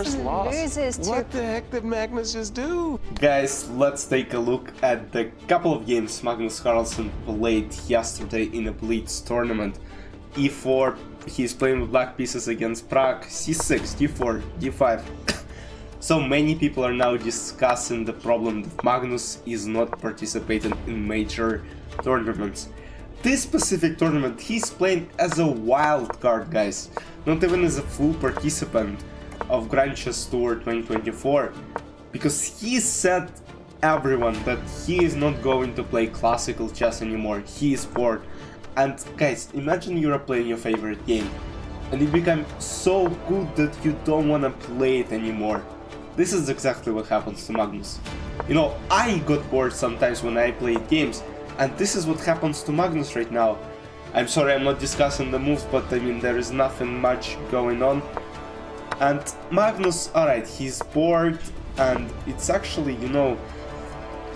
Carlsen loses to... What the heck did Magnus just do? Guys, let's take a look at the couple of games Magnus Carlsen played yesterday in a Blitz tournament. e4, he's playing with black pieces against Prag, c6, d4, d5. So many people are now discussing the problem that Magnus is not participating in major tournaments. This specific tournament he's playing as a wild card, guys, not even as a full participant of Grand Chess Tour 2024, because he said everyone that he is not going to play classical chess anymore, he is bored. And guys, imagine you're playing your favorite game and it became so good that you don't want to play it anymore. This is exactly what happens to Magnus. You know, I got bored sometimes when I played games, and this is what happens to Magnus right now. I'm sorry I'm not discussing the moves, but I mean there is nothing much going on. And Magnus, alright, he's bored, and it's actually, you know,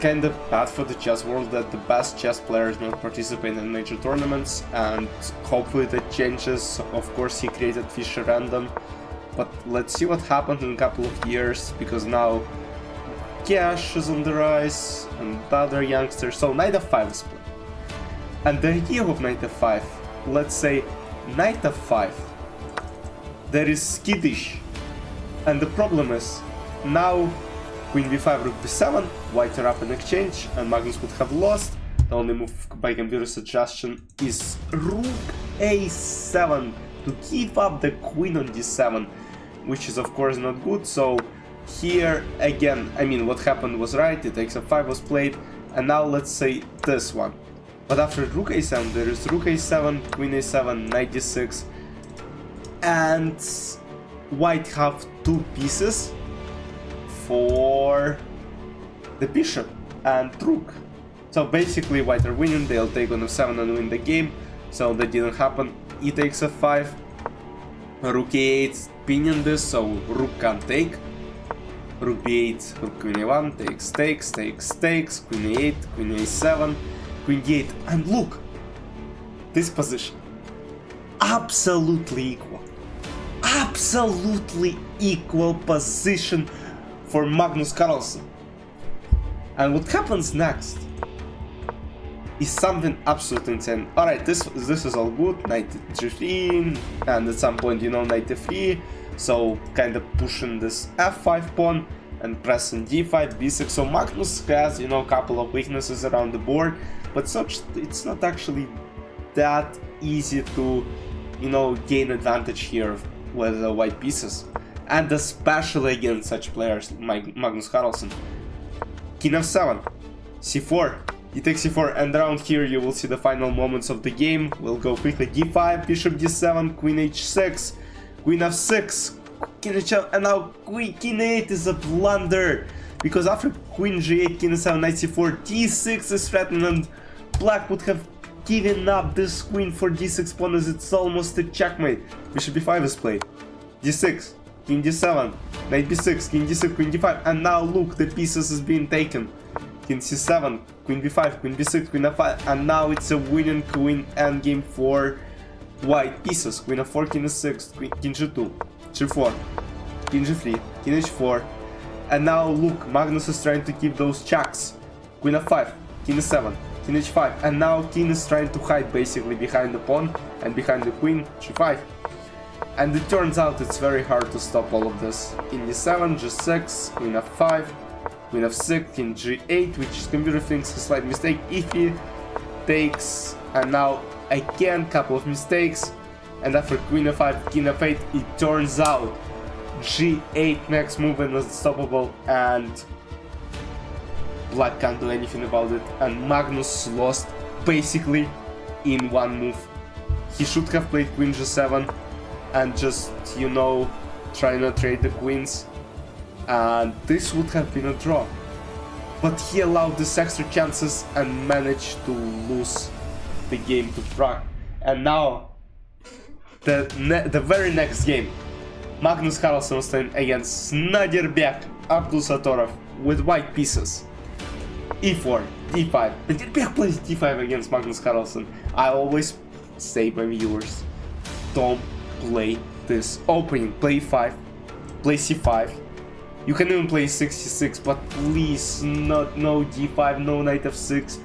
kind of bad for the chess world that the best chess players not participate in major tournaments, and hopefully that changes. Of course he created Fischer random, but let's see what happens in a couple of years, because now Cash is on the rise and the other youngsters. So knight f5 is played. And the idea of knight f5, let's say knight f5, there is skittish, and the problem is now queen b5, rook b7, white are up in exchange, and Magnus would have lost. The only move by computer suggestion is rook a7 to give up the queen on d7, which is of course not good. So here again, I mean what happened was right, it takes f5 was played, and now let's say this one. But after rook a7 there is rook a7, queen a7, knight d6, and white have two pieces for the bishop and rook. So basically white are winning, they'll take on f7 and win the game. So that didn't happen. E takes f5, rook a8 pinion this, so rook can't take. Rook b8, rook queen a1, takes, takes, queen a8, queen a7, queen d8, and look! This position. Absolutely equal. Absolutely equal position for Magnus Carlsen. And what happens next is something absolutely insane. Alright, this is all good, knight g3, and at some point, you know, knight f3, so kind of pushing this f5 pawn and pressing d5, b6. So Magnus has, you know, a couple of weaknesses around the board, but it's not actually that easy to, you know, gain advantage here with the white pieces, and especially against such players like Magnus Carlsen. King f7, c4, he takes c4, and around here you will see the final moments of the game. We'll go quickly. d5, bishop d7, queen h6, queen f6, king h7, and now king a8 is a blunder, because after queen g8, king f7, knight c4, d6 is threatened, and black would have given up this queen for d6 pawn as it's almost a checkmate. Bishop b5 is played, d6, king d7, knight b6, king d6, queen d5, and now look, the pieces is being taken. King c7, queen b5, queen b6, queen f5, and now it's a winning queen endgame for white pieces. Queen f4, king f6, king g2, g4, king g3, king h4, and now look, Magnus is trying to keep those checks. Queen f5, king f7, king h5, and now king is trying to hide basically behind the pawn and behind the queen, g5. And it turns out it's very hard to stop all of this. King d7, g6, queen f5, queen f6, king g8, which computer thinks is a slight mistake. If he takes, and now again couple of mistakes, and after queen f5, king f8, it turns out g8 next move and unstoppable, and black can't do anything about it, and Magnus lost basically in one move. He should have played queen g7 and just, you know, try not trade the queens, and this would have been a draw. But he allowed these extra chances and managed to lose the game to Prag. And now, the very next game, Magnus Carlsen was playing against Nodirbek Abdusattorov with white pieces. e4, d5. Nodirbek plays d5 against Magnus Carlsen. I always say, my viewers, don't play this opening. Play 5, play c5. You can even play 66, but please, no d5, no knight f6.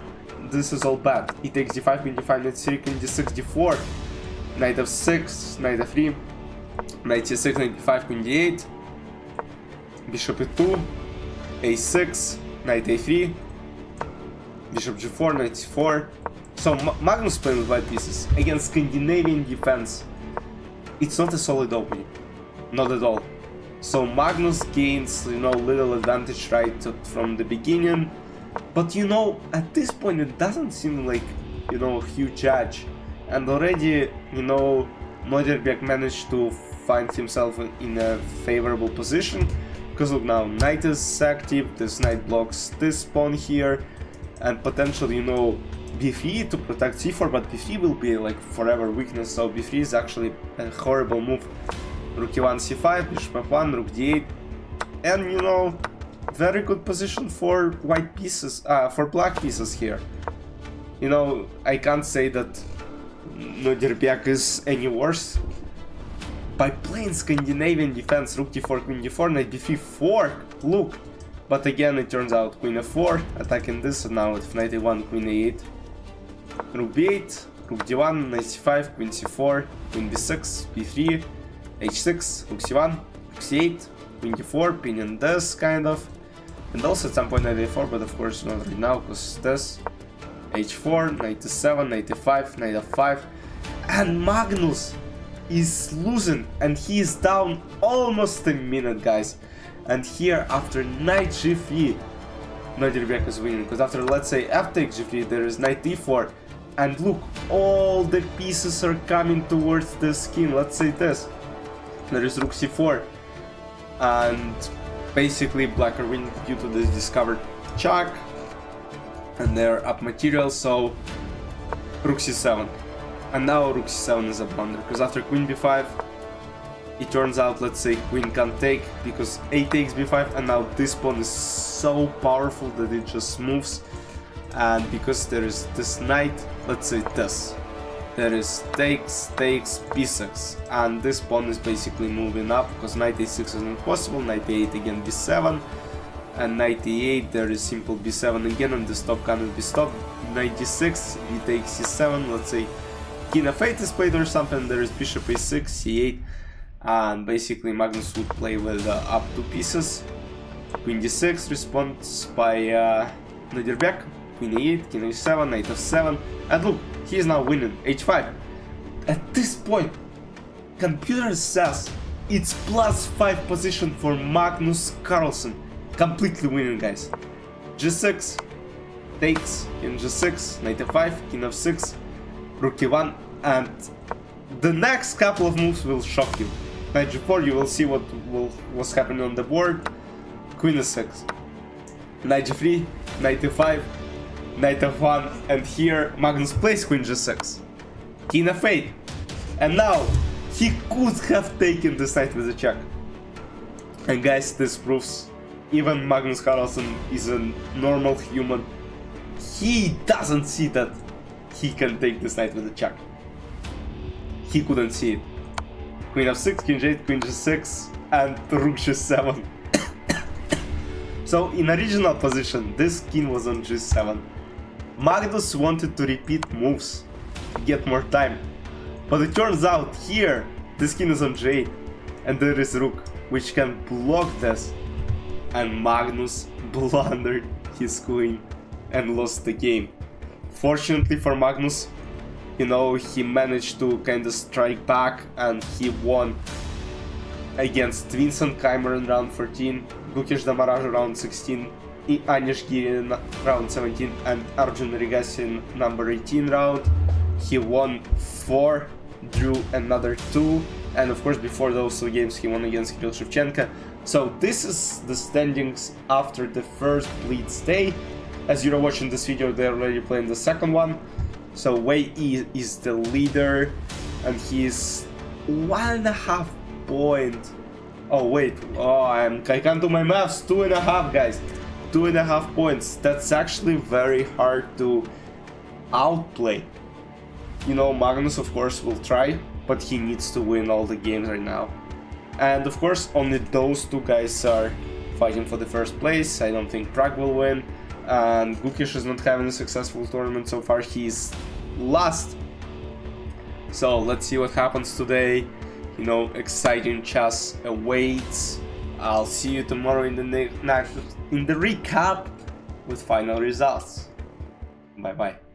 This is all bad. He takes d5, queen d5, knight c3, queen d6, d4, knight f6, knight f3, knight c6, knight d5, queen d8, bishop e2, a6, knight a3, bishop g4, knight c4. So Magnus playing with white pieces against Scandinavian defense. It's not a solid opening, not at all. So Magnus gains, little advantage right from the beginning, but at this point it doesn't seem like, a huge edge. And already, Nodirbek managed to find himself in a favorable position, because look now, knight is active, this knight blocks this pawn here, and potentially, b3 to protect c4, but b3 will be like forever weakness, so b3 is actually a horrible move. Rook e1, c5, bishop f1, rook d8, and very good position for white pieces, for black pieces here. I can't say that Nodirbek is any worse. By playing Scandinavian defense, rook d4, queen d4, knight b3, fork, look. But again, it turns out queen f4, attacking this, and now with knight a1, queen a8, rook b8, rook d1, knight c5, queen c4, queen b6, b3, h6, rook c1, rook c8, queen d4, pinning this kind of, and also at some point knight a4, but of course not right now, because this, h4, knight e7, knight e5, knight f5, and Magnus is losing, and he is down almost a minute, guys. And here, after knight g3, Nodirbek is winning, because after, let's say, f takes g3, there is knight e4, and look, all the pieces are coming towards this king. Let's say this. There is rook c4, and basically black are winning due to this discovered check, and they're up material, so rook c7. And now rook c7 is a blunder, because after queen b5, it turns out, let's say, queen can't take, because a takes b5, and now this pawn is so powerful that it just moves. And because there is this knight, let's say this, there is takes, b6, and this pawn is basically moving up, because knight a6 is not possible, knight a8 again b7, and knight e8, there is simple b7 again, and the stop cannot be stopped. Knight d6, b takes c7, let's say king f8 is played or something, there is bishop a6, c8, and basically Magnus would play with up two pieces. Queen d6 responds by Nodirbek, queen e8, king a7, knight f7, and look, he is now winning, h5. At this point, computer says it's +5 position for Magnus Carlsen, completely winning, guys. g6, takes, king g6, knight f5, king f6, rook e1, and the next couple of moves will shock you. Knight g4, you will see what's happening on the board. Queen e6, knight g3, knight e5, knight f1, and here Magnus plays queen g6, king f8, and now he could have taken this knight with a check. And guys, this proves even Magnus Carlsen is a normal human. He doesn't see that he can take this knight with a check. He couldn't see it. Queen f6, king g8, queen g6, and rook g7. So in original position, this king was on g7. Magnus wanted to repeat moves, to get more time. But it turns out here, this king is on g8, and there is rook, which can block this. And Magnus blundered his queen and lost the game. Fortunately for Magnus, he managed to kind of strike back, and he won against Vincent Keimer in round 14, Gukesh Damaraj round 16, Anish Giri in round 17, and Arjun Rigasi in number 18 round. He won 4, drew another 2, and of course before those 2 games he won against Kirill Shevchenko. So this is the standings after the first Blitz day. As you're watching this video, they're already playing the second one. So Wei Yi is the leader, and he's 1.5 point. Oh wait, I can't do my maths. 2.5, guys. 2.5 points. That's actually very hard to outplay. Magnus of course will try, but he needs to win all the games right now. And of course, only those two guys are fighting for the first place. I don't think Prag will win. And Gukish is not having a successful tournament so far. He's last. So let's see what happens today. You know, exciting chess awaits. I'll see you tomorrow in the recap with final results. Bye bye.